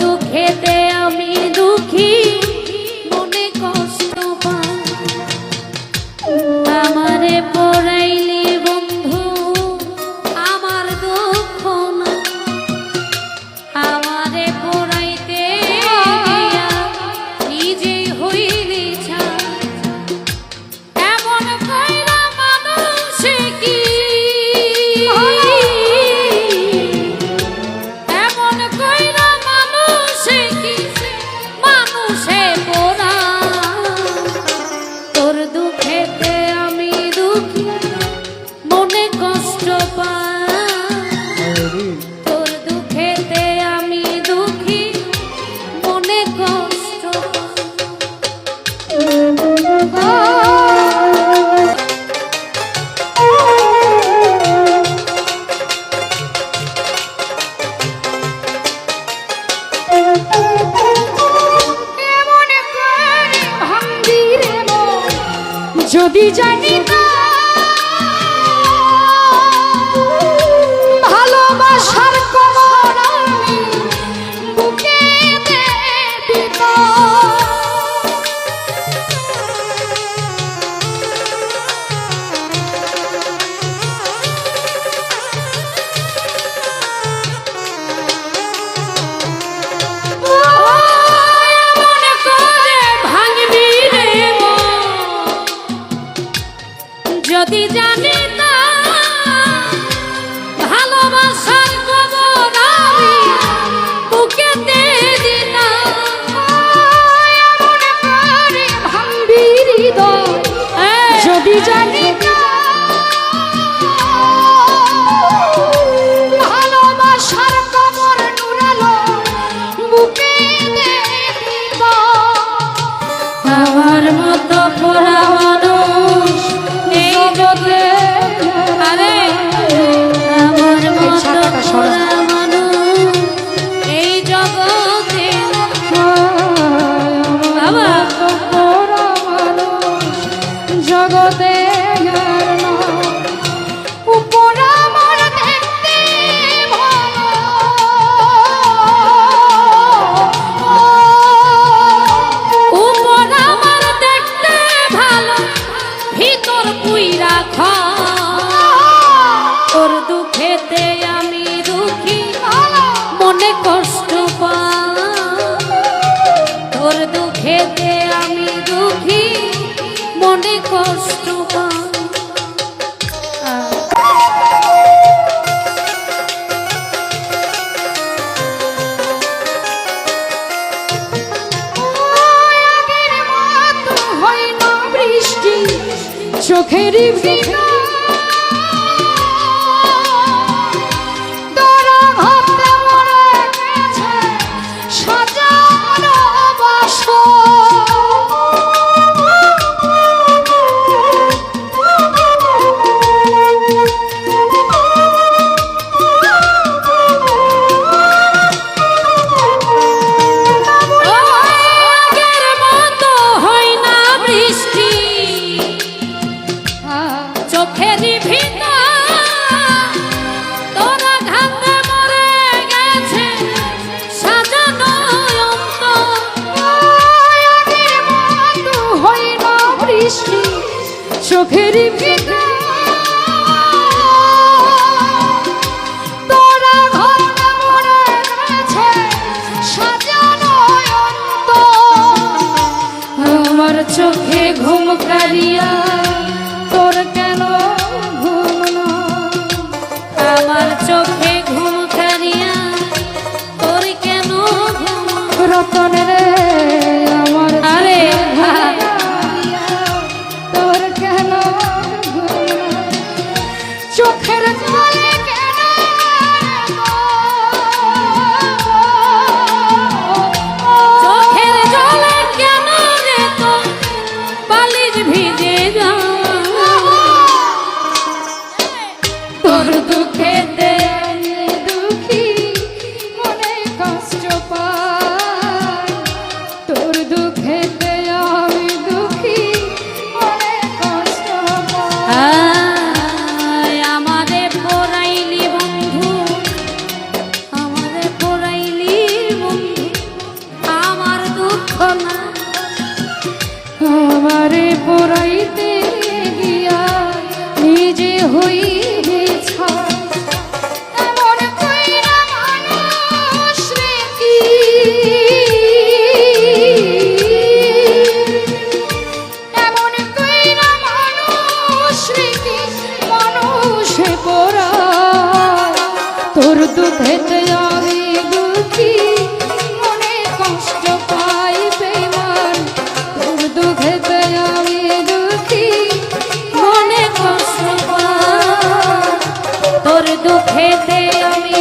দুঃখেতে আমি দুঃখী মনে কষ্ট পাই আমারে পড়াইলি বন্ধু আমার দুঃখ না আমারে পড়াইতে গিয়া নিজে হইলি ছাই এমন কইরা মানুষে কি এমন কইরা মানুষে কি মানুষে পোড়া তোর দুঃখেতে আমি দুঃখী মনে কষ্ট পাই তোর দুঃখেতে আমি দুঃখী মনে কষ্ট যদি জানি না ভালোবাসার কবর আমি বুকে দিত যদি জানি না ভালোবাসার কবর আমি বুকেতে দিতাম যদি জানি না ভালোবাসার কবর নুরালো বুকে দিত আমার মতো পোড়া মানুষ এই জগতে আরে আমার মতো পোড়া মানুষ এই জগতে বাবা পোড়া মানুষ জগতে উপরা আমার দেখতে উপর আমার দেখতে ভালো ভিতর পুইরা খা তোর দুঃখেতে আমি দুঃখী মনে কষ্ট পাই তোর দুঃখেতে আমি দুঃখী মনে কষ্ট পাই চোখের ভিতর তোরা ভাবতে মরে গেছে সাজানো আগের মতো হয় না বৃষ্টি চোখের ভিতর তোরা ঘামতে মরে গেছে সাজানো আগের মতো হয় না বৃষ্টি চোখের ভিতর তোরা ভাবতে মরে গেছে সাজানো আমার চোখে ঘুম কারিয়া তোর কেন ঘুম না আমার চোখে ঘুম কারিয়া তোর কেন ঘুম রতন রে আমার আরে তোর কেন চোখের জলে কেন চোখের জলে কেন রে তো বালিশ ভিজে যা তোর দুঃখেতে দুঃখী মনে কষ্ট পায় দুঃখেতে আমি